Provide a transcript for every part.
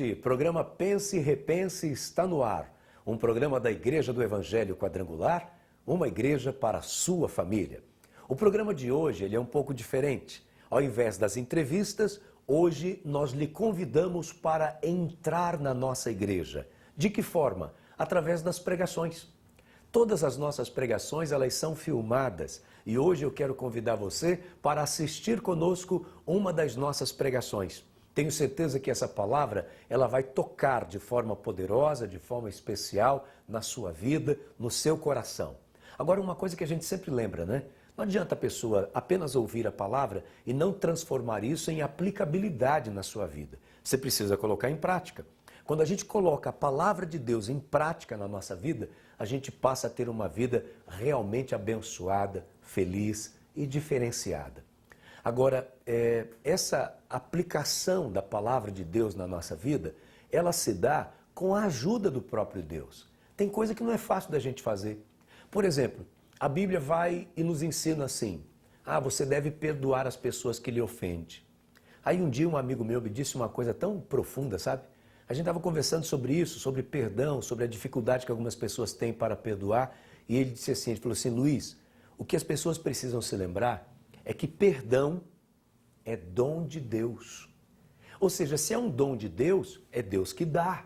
noite, programa Pense e Repense está no ar. Um programa da Igreja do Evangelho Quadrangular, uma igreja para a sua família. O programa de hoje ele é um pouco diferente. Ao invés das entrevistas, hoje nós lhe convidamos para entrar na nossa igreja. De que forma? Através das pregações. Todas as nossas pregações, elas são filmadas e hoje eu quero convidar você para assistir conosco uma das nossas pregações. Tenho certeza que essa palavra, ela vai tocar de forma poderosa, de forma especial na sua vida, no seu coração. Agora, uma coisa que a gente sempre lembra, né? Não adianta a pessoa apenas ouvir a palavra e não transformar isso em aplicabilidade na sua vida. Você precisa colocar em prática. Quando a gente coloca a palavra de Deus em prática na nossa vida, a gente passa a ter uma vida realmente abençoada, feliz e diferenciada. Agora, essa aplicação da palavra de Deus na nossa vida, ela se dá com a ajuda do próprio Deus. Tem coisa que não é fácil da gente fazer. Por exemplo, a Bíblia vai e nos ensina assim: você deve perdoar as pessoas que lhe ofendem. Aí um dia um amigo meu me disse uma coisa tão profunda, sabe? A gente estava conversando sobre isso, sobre perdão, sobre a dificuldade que algumas pessoas têm para perdoar. E ele disse assim, ele falou assim: Luiz, o que as pessoas precisam se lembrar é que perdão é dom de Deus. Ou seja, se é um dom de Deus, é Deus que dá.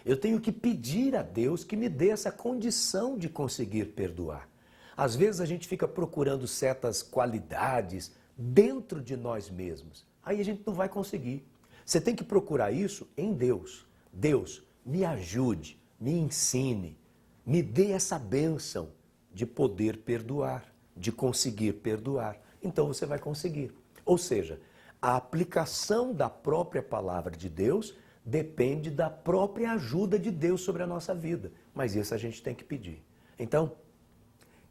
Eu tenho que pedir a Deus que me dê essa condição de conseguir perdoar. Às vezes a gente fica procurando certas qualidades dentro de nós mesmos. Aí a gente não vai conseguir. Você tem que procurar isso em Deus. Deus, me ajude, me ensine, me dê essa bênção de poder perdoar, de conseguir perdoar. Então você vai conseguir. Ou seja, a aplicação da própria palavra de Deus depende da própria ajuda de Deus sobre a nossa vida. Mas isso a gente tem que pedir. Então,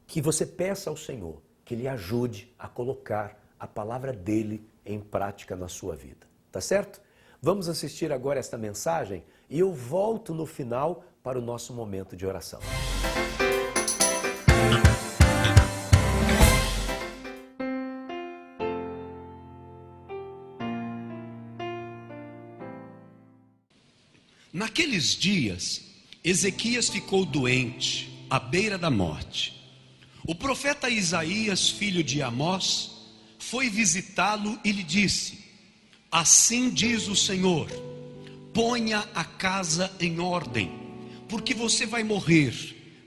que você peça ao Senhor que Ele ajude a colocar a palavra dEle em prática na sua vida. Tá certo? Vamos assistir agora esta mensagem e eu volto no final para o nosso momento de oração. Naqueles dias, Ezequias ficou doente, à beira da morte. O profeta Isaías, filho de Amós, foi visitá-lo e lhe disse: assim diz o Senhor, ponha a casa em ordem, porque você vai morrer,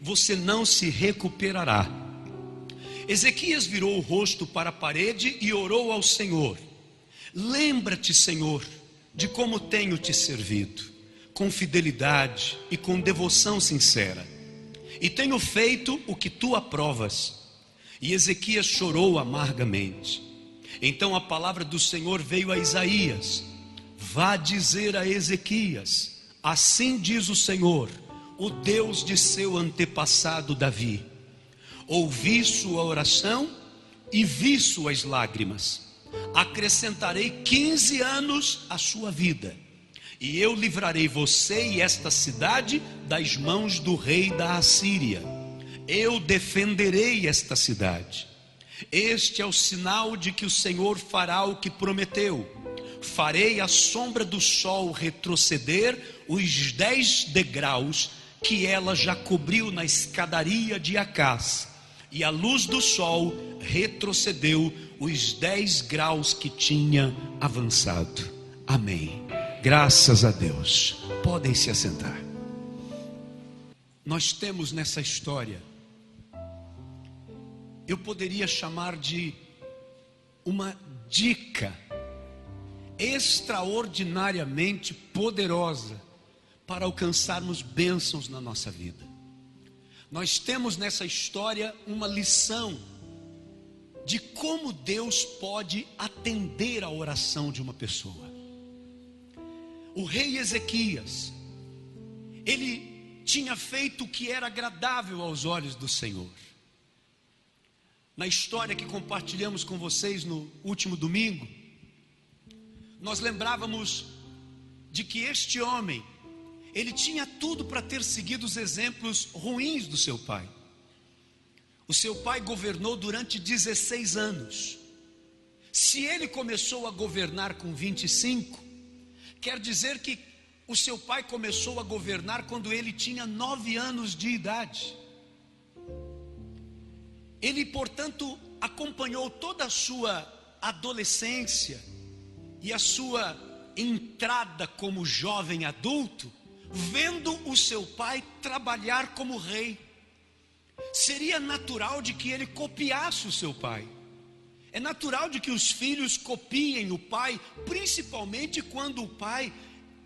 você não se recuperará. Ezequias virou o rosto para a parede e orou ao Senhor: lembra-te, Senhor, de como tenho te servido, com fidelidade e com devoção sincera, e tenho feito o que tu aprovas. E Ezequias chorou amargamente. Então a palavra do Senhor veio a Isaías: vá dizer a Ezequias, assim diz o Senhor, o Deus de seu antepassado Davi: ouvi sua oração e vi suas lágrimas, acrescentarei 15 anos à sua vida, e eu livrarei você e esta cidade das mãos do rei da Assíria. Eu defenderei esta cidade. Este é o sinal de que o Senhor fará o que prometeu. Farei a sombra do sol retroceder os 10 degraus que ela já cobriu na escadaria de Acás, e a luz do sol retrocedeu os 10 graus que tinha avançado. Amém. Graças a Deus. Podem se assentar. Nós temos nessa história, eu poderia chamar de uma dica extraordinariamente poderosa para alcançarmos bênçãos na nossa vida. Nós temos nessa história uma lição de como Deus pode atender a oração de uma pessoa. O rei Ezequias, ele tinha feito o que era agradável aos olhos do Senhor. Na história que compartilhamos com vocês no último domingo, nós lembrávamos de que este homem, ele tinha tudo para ter seguido os exemplos ruins do seu pai. O seu pai governou durante 16 anos. Se ele começou a governar com 25, quer dizer que o seu pai começou a governar quando ele tinha 9 anos de idade. Ele, portanto, acompanhou toda a sua adolescência e a sua entrada como jovem adulto, vendo o seu pai trabalhar como rei. Seria natural de que ele copiasse o seu pai. É natural de que os filhos copiem o pai, principalmente quando o pai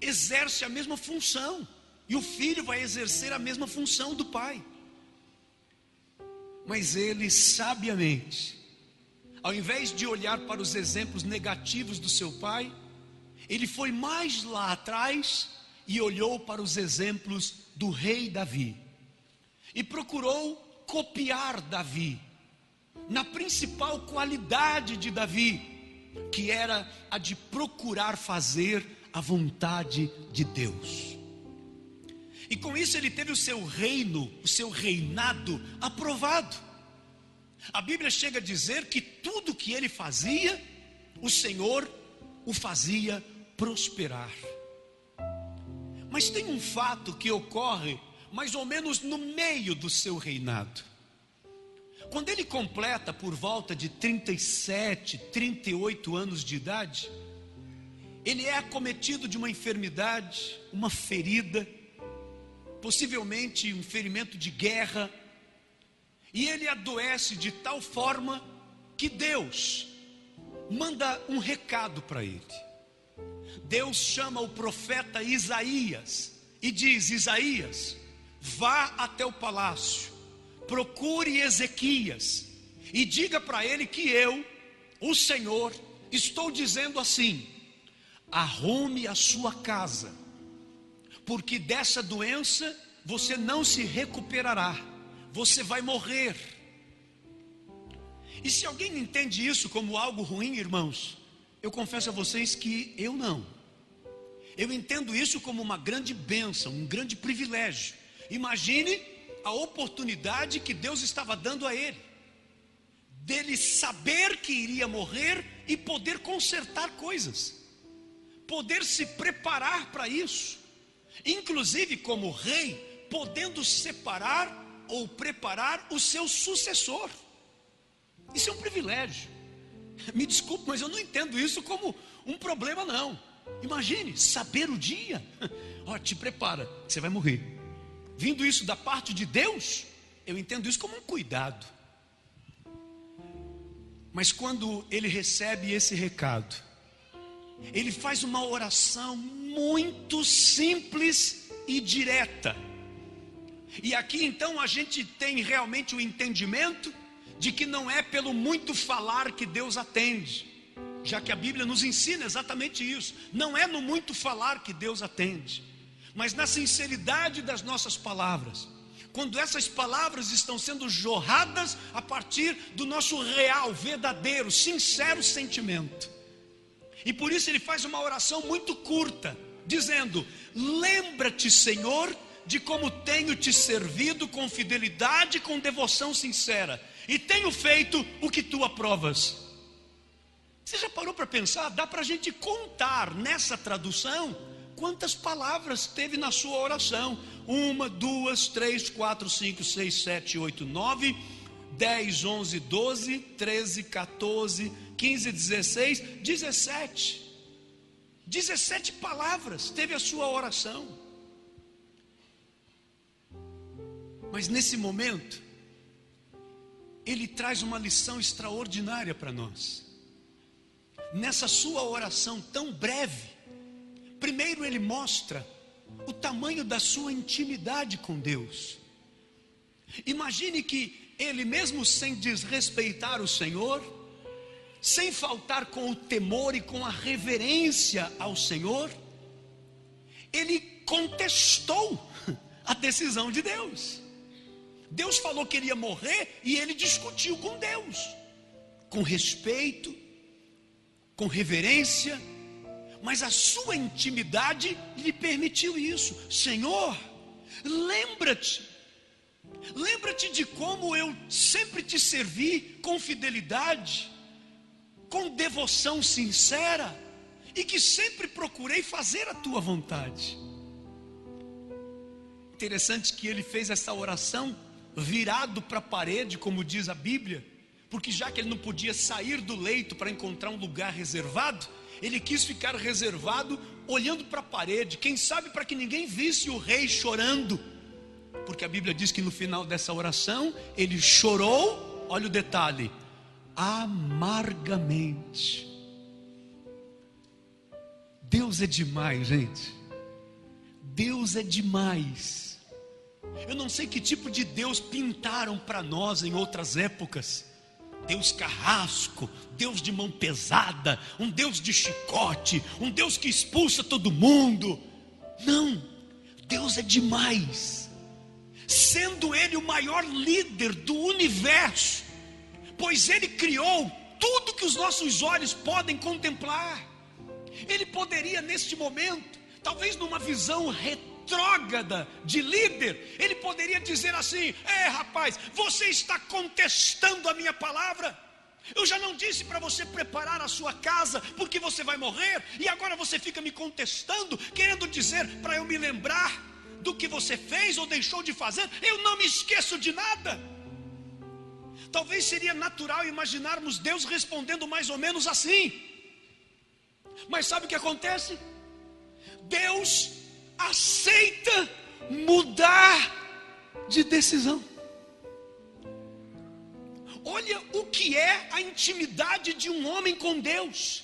exerce a mesma função, e o filho vai exercer a mesma função do pai. Mas ele, sabiamente, ao invés de olhar para os exemplos negativos do seu pai, ele foi mais lá atrás e olhou para os exemplos do rei Davi, e procurou copiar Davi, na principal qualidade de Davi, que era a de procurar fazer a vontade de Deus. E com isso ele teve o seu reino, o seu reinado aprovado. A Bíblia chega a dizer que tudo que ele fazia, o Senhor o fazia prosperar. Mas tem um fato que ocorre mais ou menos no meio do seu reinado. Quando ele completa por volta de 37, 38 anos de idade, ele é acometido de uma enfermidade, uma ferida, possivelmente um ferimento de guerra, e ele adoece de tal forma que Deus manda um recado para ele. Deus chama o profeta Isaías e diz: Isaías, vá até o palácio, procure Ezequias e diga para ele que eu, o Senhor, estou dizendo assim: arrume a sua casa, porque dessa doença você não se recuperará, você vai morrer. E se alguém entende isso como algo ruim, irmãos, eu confesso a vocês que eu não. Eu entendo isso como uma grande bênção, um grande privilégio. Imagine a oportunidade que Deus estava dando a ele, dele saber que iria morrer e poder consertar coisas, poder se preparar para isso, inclusive como rei, podendo separar ou preparar o seu sucessor. Isso é um privilégio. Me desculpe, mas eu não entendo isso como um problema, não. Imagine, saber o dia. Ó, te prepara, você vai morrer. Vindo isso da parte de Deus, eu entendo isso como um cuidado. Mas quando ele recebe esse recado, ele faz uma oração muito simples e direta. E aqui então a gente tem realmente o entendimento de que não é pelo muito falar que Deus atende, já que a Bíblia nos ensina exatamente isso. Não é no muito falar que Deus atende, mas na sinceridade das nossas palavras, quando essas palavras estão sendo jorradas a partir do nosso real, verdadeiro, sincero sentimento. E por isso ele faz uma oração muito curta, dizendo: lembra-te, Senhor, de como tenho te servido com fidelidade e com devoção sincera, e tenho feito o que tu aprovas. Você já parou para pensar? Dá para a gente contar nessa tradução quantas palavras teve na sua oração: 1, 2, 3, 4, 5, 6, 7, 8, 9, 10, 11, 12, 13, 14, 15, 16, 17 palavras teve a sua oração. Mas nesse momento ele traz uma lição extraordinária para nós. Nessa sua oração tão breve, primeiro ele mostra o tamanho da sua intimidade com Deus. Imagine que ele, mesmo sem desrespeitar o Senhor, sem faltar com o temor e com a reverência ao Senhor, ele contestou a decisão de Deus. Deus falou que ele ia morrer e ele discutiu com Deus, com respeito, com reverência, mas a sua intimidade lhe permitiu isso. Senhor, lembra-te de como eu sempre te servi com fidelidade, com devoção sincera, e que sempre procurei fazer a tua vontade. Interessante que ele fez essa oração virado para a parede, como diz a Bíblia, porque já que ele não podia sair do leito para encontrar um lugar reservado, ele quis ficar reservado olhando para a parede, quem sabe para que ninguém visse o rei chorando, porque a Bíblia diz que no final dessa oração ele chorou, olha o detalhe, amargamente. Deus é demais, gente. Deus é demais. Eu não sei que tipo de Deus pintaram para nós em outras épocas. Deus carrasco, Deus de mão pesada, um Deus de chicote, um Deus que expulsa todo mundo. Não, Deus é demais. Sendo Ele o maior líder do universo, pois Ele criou tudo que os nossos olhos podem contemplar. Ele poderia neste momento, talvez numa visão retrógrada de líder, ele poderia dizer assim: rapaz, você está contestando a minha palavra. Eu já não disse para você preparar a sua casa porque você vai morrer, e agora você fica me contestando, querendo dizer para eu me lembrar do que você fez ou deixou de fazer. Eu não me esqueço de nada. Talvez seria natural imaginarmos Deus respondendo mais ou menos assim. Mas sabe o que acontece? Deus aceita mudar de decisão. Olha o que é a intimidade de um homem com Deus.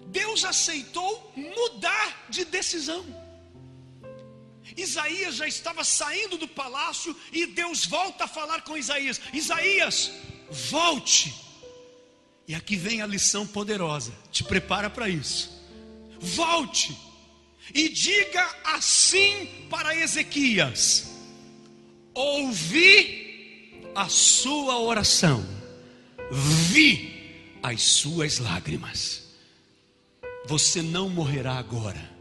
Deus aceitou mudar de decisão. Isaías já estava saindo do palácio e Deus volta a falar com Isaías: Isaías, volte. E aqui vem a lição poderosa, te prepara para isso. Volte e diga assim para Ezequias: ouvi a sua oração, vi as suas lágrimas. Você não morrerá agora.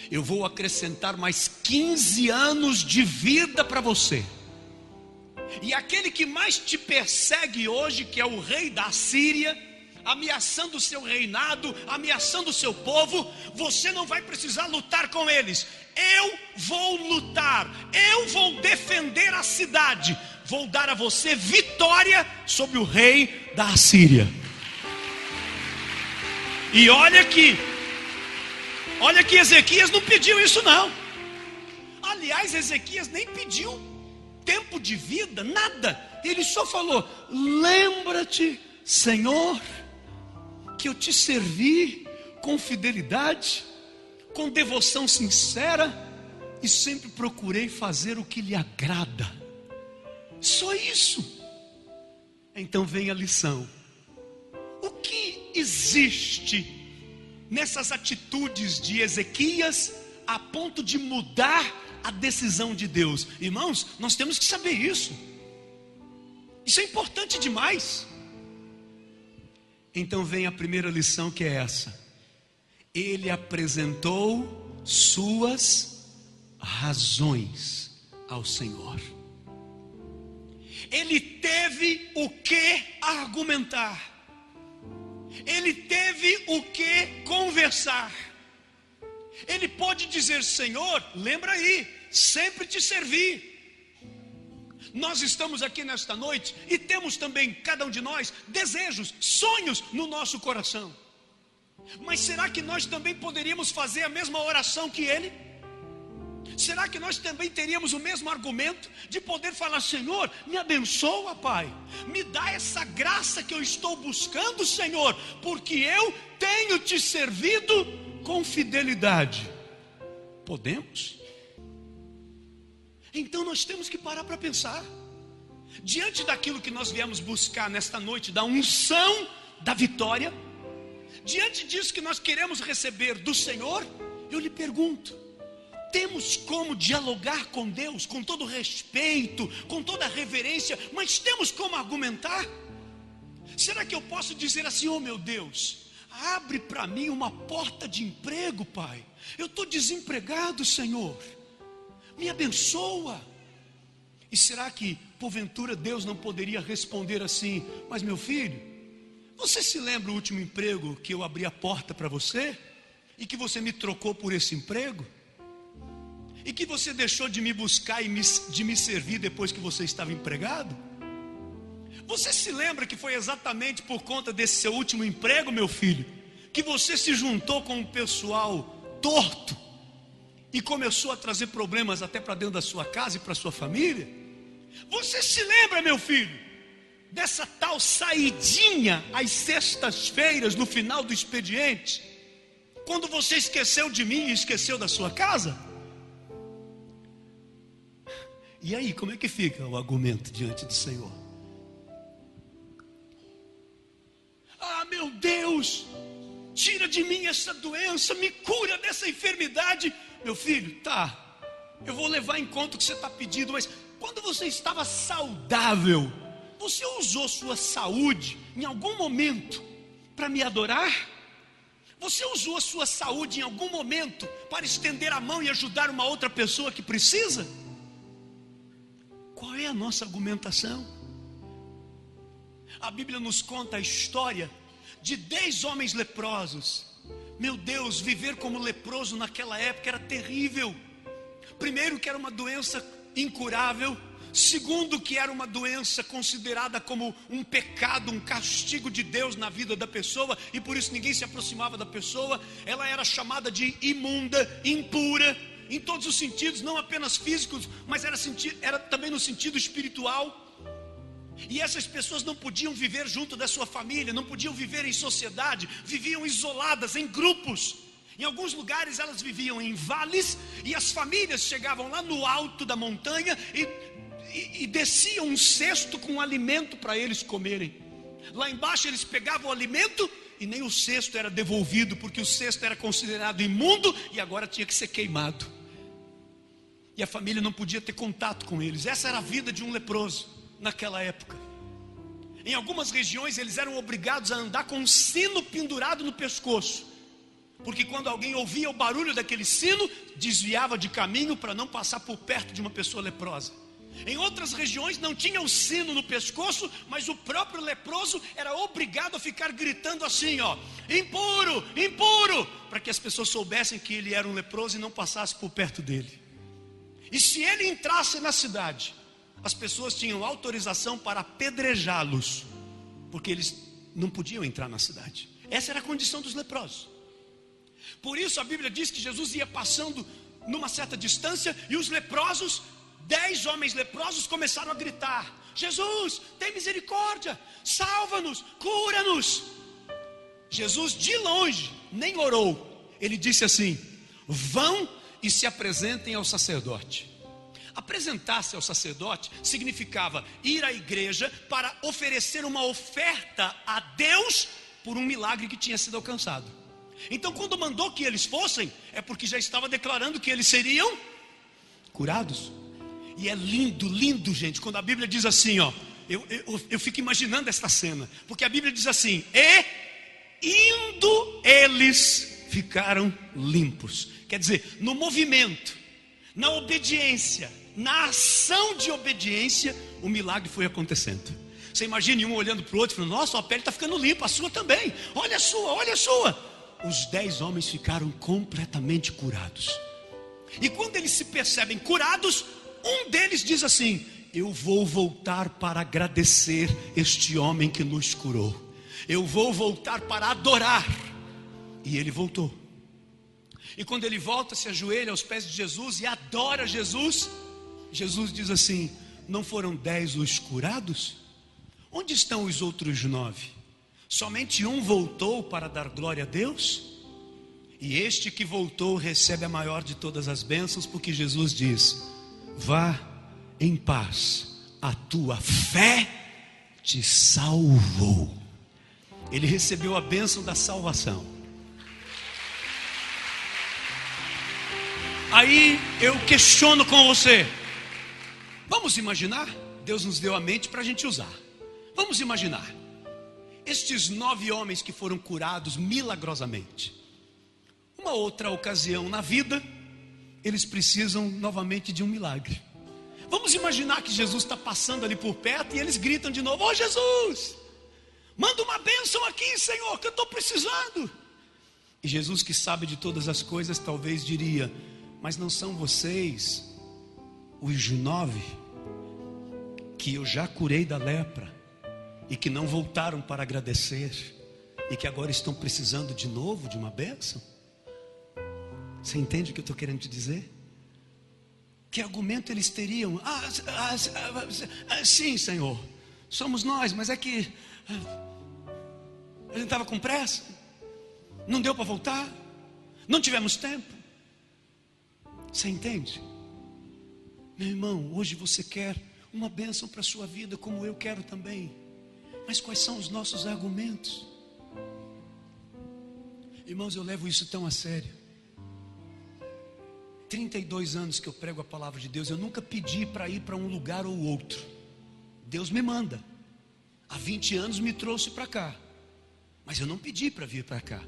Eu vou acrescentar mais 15 anos de vida para você. E aquele que mais te persegue hoje, que é o rei da Síria, ameaçando o seu reinado, ameaçando o seu povo, você não vai precisar lutar com eles. Eu vou lutar, eu vou defender a cidade, vou dar a você vitória sobre o rei da Síria. E olha que Ezequias não pediu isso não. Aliás, Ezequias nem pediu tempo de vida, nada. Ele só falou: lembra-te, Senhor, que eu te servi com fidelidade, com devoção sincera, e sempre procurei fazer o que lhe agrada. Só isso. Então vem a lição. O que existe nessas atitudes de Ezequias a ponto de mudar a decisão de Deus? Irmãos, nós temos que saber isso. Isso é importante demais. Então vem a primeira lição, que é essa: ele apresentou suas razões ao Senhor. Ele teve o que argumentar. Ele teve o que conversar. Ele pode dizer: Senhor, lembra aí, sempre te servi. Nós estamos aqui nesta noite e temos também, cada um de nós, desejos, sonhos no nosso coração. Mas será que nós também poderíamos fazer a mesma oração que ele? Será que nós também teríamos o mesmo argumento de poder falar: Senhor, me abençoa, Pai, me dá essa graça que eu estou buscando, Senhor, porque eu tenho te servido com fidelidade? Podemos? Então nós temos que parar para pensar. Diante daquilo que nós viemos buscar nesta noite, da unção da vitória, diante disso que nós queremos receber do Senhor, eu lhe pergunto: temos como dialogar com Deus com todo respeito, com toda reverência, mas temos como argumentar? Será que eu posso dizer assim: oh meu Deus, abre para mim uma porta de emprego, Pai, eu estou desempregado, Senhor, me abençoa? E será que porventura Deus não poderia responder assim: mas meu filho, Você se lembra o último emprego que eu abri a porta para você? E que você me trocou por esse emprego? E que você deixou de me buscar e de me servir depois que você estava empregado? Você se lembra que foi exatamente por conta desse seu último emprego, meu filho, que você se juntou com um pessoal torto e começou a trazer problemas até para dentro da sua casa e para sua família? Você se lembra, meu filho, dessa tal saidinha às sextas-feiras no final do expediente, quando você esqueceu de mim e esqueceu da sua casa? E aí, como é que fica o argumento diante do Senhor? Ah, meu Deus, tira de mim essa doença, me cura dessa enfermidade. Meu filho, tá, eu vou levar em conta o que você está pedindo, mas quando você estava saudável, você usou sua saúde em algum momento para me adorar? Você usou a sua saúde em algum momento para estender a mão e ajudar uma outra pessoa que precisa? Qual é a nossa argumentação? A Bíblia nos conta a história de 10 homens leprosos. Meu Deus, viver como leproso naquela época era terrível. Primeiro, que era uma doença incurável. Segundo, que era uma doença considerada como um pecado, um castigo de Deus na vida da pessoa, e por isso ninguém se aproximava da pessoa. Ela era chamada de imunda, impura, em todos os sentidos, não apenas físicos, mas era também no sentido espiritual. E essas pessoas não podiam viver junto da sua família, não podiam viver em sociedade, viviam isoladas em grupos. Em alguns lugares elas viviam em vales, e as famílias chegavam lá no alto da montanha e desciam um cesto com alimento para eles comerem. Lá embaixo eles pegavam o alimento e nem o cesto era devolvido, porque o cesto era considerado imundo e agora tinha que ser queimado. E a família não podia ter contato com eles. Essa era a vida de um leproso naquela época. Em algumas regiões eles eram obrigados a andar com um sino pendurado no pescoço, porque quando alguém ouvia o barulho daquele sino, desviava de caminho para não passar por perto de uma pessoa leprosa. Em outras regiões não tinha o sino no pescoço, mas o próprio leproso era obrigado a ficar gritando assim, ó, impuro, impuro, para que as pessoas soubessem que ele era um leproso e não passassem por perto dele. E se ele entrasse na cidade, as pessoas tinham autorização para apedrejá-los, porque eles não podiam entrar na cidade. Essa era a condição dos leprosos. Por isso a Bíblia diz que Jesus ia passando numa certa distância, e os leprosos, 10 homens leprosos, começaram a gritar: Jesus, tem misericórdia, salva-nos, cura-nos. Jesus, de longe, nem orou. Ele disse assim: vão e se apresentem ao sacerdote. Apresentar-se ao sacerdote significava ir à igreja para oferecer uma oferta a Deus por um milagre que tinha sido alcançado. Então, quando mandou que eles fossem, é porque já estava declarando que eles seriam curados. E é lindo, lindo, gente, quando a Bíblia diz assim, ó, eu fico imaginando esta cena, porque a Bíblia diz assim: e indo eles ficaram limpos. Quer dizer, no movimento, na obediência, na ação de obediência, o milagre foi acontecendo. Você imagine um olhando para o outro e falando: nossa, a pele está ficando limpa, a sua também, olha a sua, olha a sua. Os 10 homens ficaram completamente curados. E quando eles se percebem curados, um deles diz assim: eu vou voltar para agradecer este homem que nos curou, eu vou voltar para adorar. E ele voltou. E quando ele volta, se ajoelha aos pés de Jesus e adora Jesus, Jesus diz assim: não foram 10 os curados? Onde estão os outros 9? Somente um voltou para dar glória a Deus? E este que voltou recebe a maior de todas as bênçãos, porque Jesus diz: vá em paz, a tua fé te salvou. Ele recebeu a bênção da salvação. Aí eu questiono com você. Vamos imaginar, Deus nos deu a mente para a gente usar. Vamos imaginar estes 9 homens que foram curados milagrosamente. Uma outra ocasião na vida, eles precisam novamente de um milagre. Vamos imaginar que Jesus está passando ali por perto e eles gritam de novo: ô Jesus, Manda uma bênção aqui, Senhor, que eu estou precisando. E Jesus, que sabe de todas as coisas, talvez diria: mas não são vocês os 9 que eu já curei da lepra e que não voltaram para agradecer e que agora estão precisando de novo de uma bênção? Você entende o que eu estou querendo te dizer? Que argumento eles teriam? Sim, Senhor, somos nós, mas é que a gente estava com pressa, não deu para voltar, não tivemos tempo. Você entende? Meu irmão, hoje você quer uma bênção para a sua vida, como eu quero também. Mas quais são os nossos argumentos? Irmãos, eu levo isso tão a sério. 32 anos que eu prego a palavra de Deus, eu nunca pedi para ir para um lugar ou outro. Deus me manda. Há 20 anos me trouxe para cá, mas eu não pedi para vir para cá.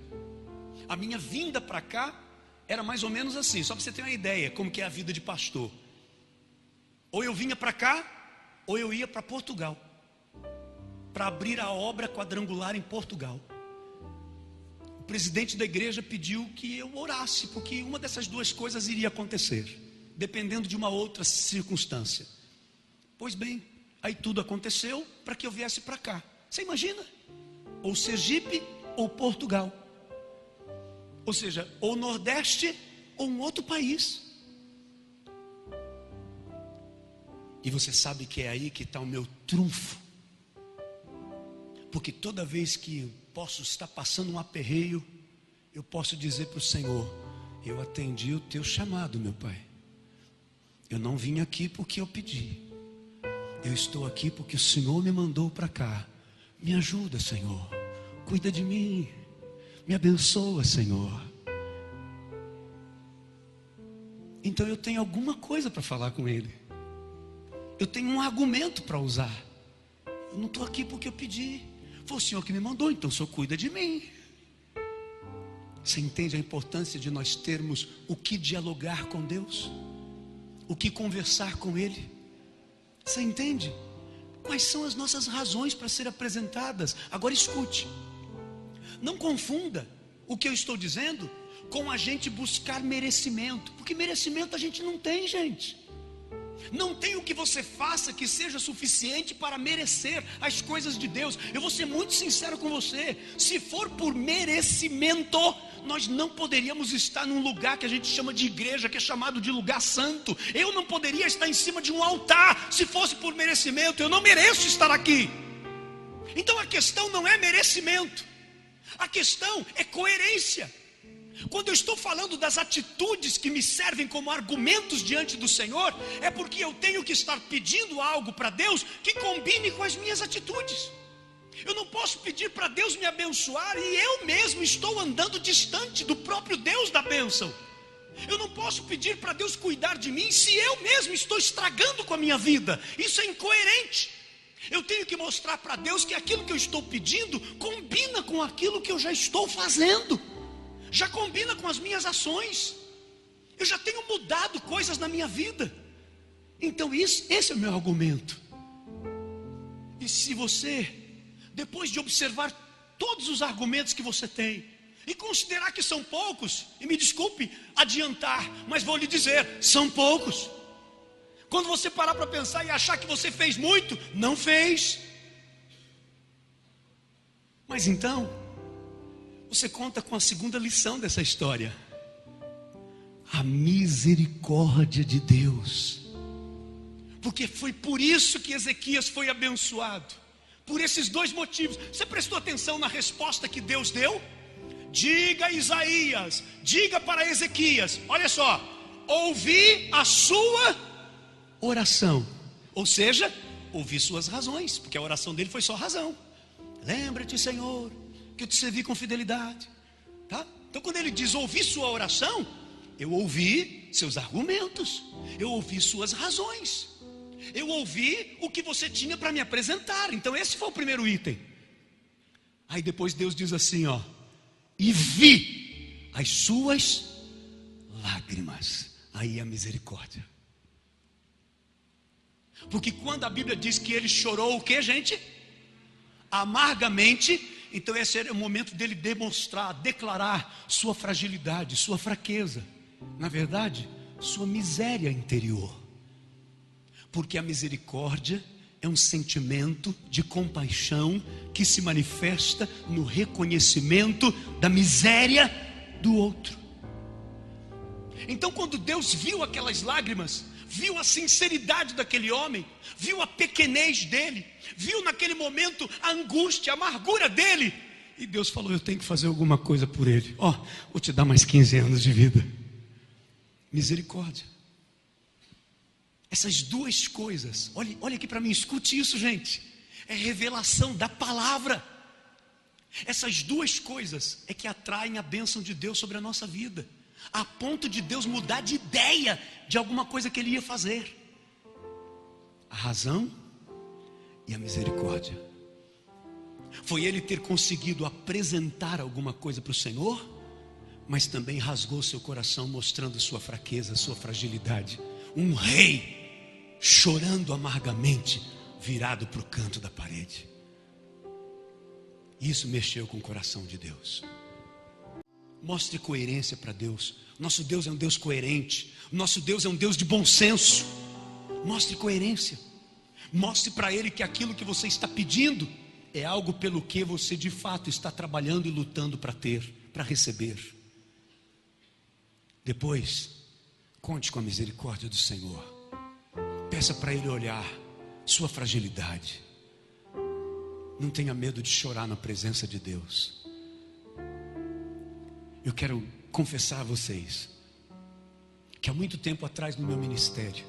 A minha vinda para cá era mais ou menos assim, só para você ter uma ideia como que é a vida de pastor. Ou eu vinha para cá, ou eu ia para Portugal, para abrir a obra quadrangular em Portugal. O presidente da igreja pediu que eu orasse, porque uma dessas duas coisas iria acontecer, dependendo de uma outra circunstância. Pois bem, aí tudo aconteceu para que eu viesse para cá. Você imagina? Ou Sergipe ou Portugal. Ou seja, ou Nordeste ou um outro país. E você sabe que é aí que está o meu trunfo. Porque toda vez que eu posso estar passando um aperreio, eu posso dizer para o Senhor: eu atendi o teu chamado, meu Pai. Eu não vim aqui porque eu pedi. Eu estou aqui porque o Senhor me mandou para cá. Me ajuda, Senhor. Cuida de mim. Me abençoa, Senhor. Então eu tenho alguma coisa para falar com Ele. Eu tenho um argumento para usar. Eu não estou aqui porque eu pedi. Foi o Senhor que me mandou, então o Senhor cuida de mim. Você entende a importância de nós termos o que dialogar com Deus? O que conversar com Ele? Você entende? Quais são as nossas razões para ser apresentadas? Agora escute. Não confunda o que eu estou dizendo com a gente buscar merecimento. Porque merecimento a gente não tem, gente. Não tem o que você faça que seja suficiente para merecer as coisas de Deus. Eu vou ser muito sincero com você. Se for por merecimento, nós não poderíamos estar num lugar que a gente chama de igreja, que é chamado de lugar santo. Eu não poderia estar em cima de um altar se fosse por merecimento. Eu não mereço estar aqui. Então a questão não é merecimento, a questão é coerência. Quando eu estou falando das atitudes que me servem como argumentos diante do Senhor, é porque eu tenho que estar pedindo algo para Deus que combine com as minhas atitudes. Eu não posso pedir para Deus me abençoar e eu mesmo estou andando distante do próprio Deus da bênção. Eu não posso pedir para Deus cuidar de mim se eu mesmo estou estragando com a minha vida. Isso é incoerente. Eu tenho que mostrar para Deus que aquilo que eu estou pedindo combina com aquilo que eu já estou fazendo. Já combina com as minhas ações. Eu já tenho mudado coisas na minha vida. Então esse é o meu argumento. E se você, depois de observar todos os argumentos que você tem e considerar que são poucos, e me desculpe adiantar, mas vou lhe dizer, são poucos. Quando você parar para pensar e achar que você fez muito, não fez. Mas então você conta com a segunda lição dessa história: a misericórdia de Deus. Porque foi por isso que Ezequias foi abençoado, por esses dois motivos. Você prestou atenção na resposta que Deus deu? Diga a Isaías, diga para Ezequias, olha só, ouvi a sua oração. Ou seja, ouvi suas razões, porque a oração dele foi só razão. Lembra-te, Senhor, que eu te servi com fidelidade, tá? Então quando ele diz ouvi sua oração, eu ouvi seus argumentos, eu ouvi suas razões, eu ouvi o que você tinha para me apresentar. Então esse foi o primeiro item. Aí depois Deus diz assim, ó: e vi as suas lágrimas. Aí a misericórdia. Porque quando a Bíblia diz que ele chorou o que, gente? amargamente. Então esse era o momento dele demonstrar, declarar sua fragilidade, sua fraqueza, na verdade, sua miséria interior. Porque a misericórdia é um sentimento de compaixão que se manifesta no reconhecimento da miséria do outro. Então, quando Deus viu aquelas lágrimas, viu a sinceridade daquele homem, viu a pequenez dele, viu naquele momento a angústia, a amargura dele, e Deus falou: eu tenho que fazer alguma coisa por ele. Vou te dar mais 15 anos de vida. Misericórdia. Essas duas coisas, olha aqui para mim, escute isso, gente, é revelação da palavra. Essas duas coisas é que atraem a bênção de Deus sobre a nossa vida, a ponto de Deus mudar de ideia de alguma coisa que Ele ia fazer. A razão e a misericórdia. Foi ele ter conseguido apresentar alguma coisa para o Senhor, mas também rasgou seu coração, mostrando sua fraqueza, sua fragilidade. Um rei chorando amargamente, virado para o canto da parede. Isso mexeu com o coração de Deus. Mostre coerência para Deus. Nosso Deus é um Deus coerente. Nosso Deus é um Deus de bom senso. Mostre coerência. Mostre para Ele que aquilo que você está pedindo é algo pelo que você de fato está trabalhando e lutando para ter, para receber. Depois, conte com a misericórdia do Senhor. Peça para Ele olhar sua fragilidade. Não tenha medo de chorar na presença de Deus. Eu quero confessar a vocês que há muito tempo atrás no meu ministério,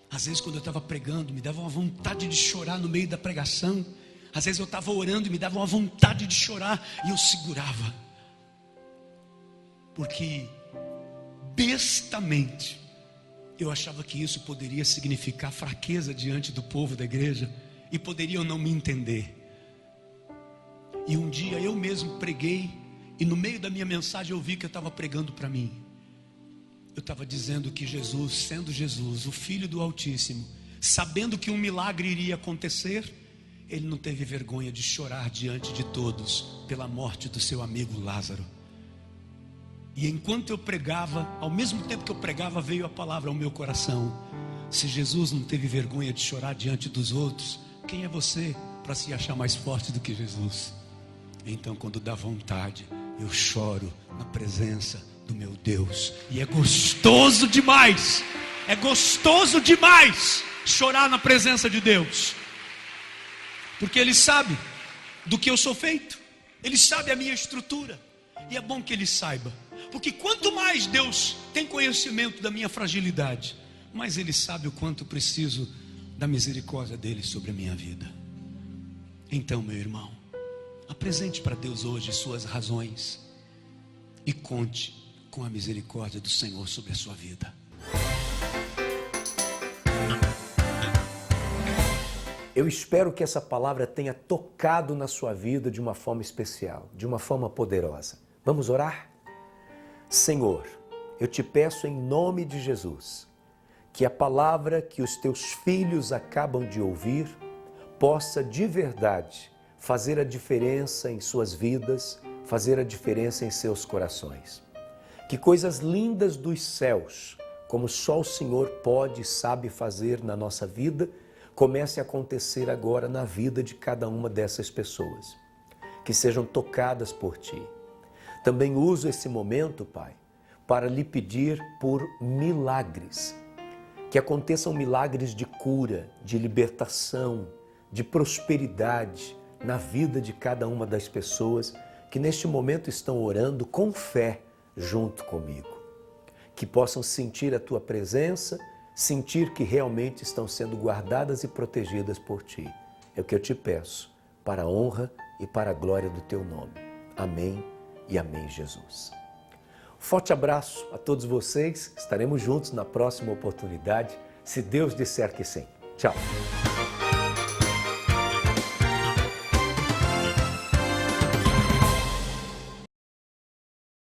às vezes quando eu estava pregando, me dava uma vontade de chorar no meio da pregação. Às vezes eu estava orando e me dava uma vontade de chorar, e eu segurava, porque bestamente eu achava que isso poderia significar fraqueza diante do povo da igreja, e poderiam não me entender. E um dia eu mesmo preguei, e no meio da minha mensagem eu vi que eu estava pregando para mim. Eu estava dizendo que Jesus, sendo Jesus, o Filho do Altíssimo, sabendo que um milagre iria acontecer, Ele não teve vergonha de chorar diante de todos pela morte do seu amigo Lázaro. E enquanto eu pregava, ao mesmo tempo que eu pregava, veio a palavra ao meu coração: se Jesus não teve vergonha de chorar diante dos outros, quem é você para se achar mais forte do que Jesus? Então, quando dá vontade, eu choro na presença do meu Deus. E é gostoso demais. É gostoso demais chorar na presença de Deus. Porque Ele sabe do que eu sou feito. Ele sabe a minha estrutura. E é bom que Ele saiba. Porque quanto mais Deus tem conhecimento da minha fragilidade, mais Ele sabe o quanto preciso da misericórdia dEle sobre a minha vida. Então, meu irmão, apresente para Deus hoje suas razões e conte com a misericórdia do Senhor sobre a sua vida. Eu espero que essa palavra tenha tocado na sua vida de uma forma especial, de uma forma poderosa. Vamos orar? Senhor, eu te peço em nome de Jesus, que a palavra que os teus filhos acabam de ouvir possa de verdade fazer a diferença em suas vidas, fazer a diferença em seus corações. Que coisas lindas dos céus, como só o Senhor pode e sabe fazer na nossa vida, comece a acontecer agora na vida de cada uma dessas pessoas. Que sejam tocadas por Ti. Também uso esse momento, Pai, para lhe pedir por milagres. Que aconteçam milagres de cura, de libertação, de prosperidade na vida de cada uma das pessoas que neste momento estão orando com fé junto comigo. Que possam sentir a Tua presença, sentir que realmente estão sendo guardadas e protegidas por Ti. É o que eu te peço, para a honra e para a glória do Teu nome. Amém e amém, Jesus. Forte abraço a todos vocês. Estaremos juntos na próxima oportunidade, se Deus disser que sim. Tchau.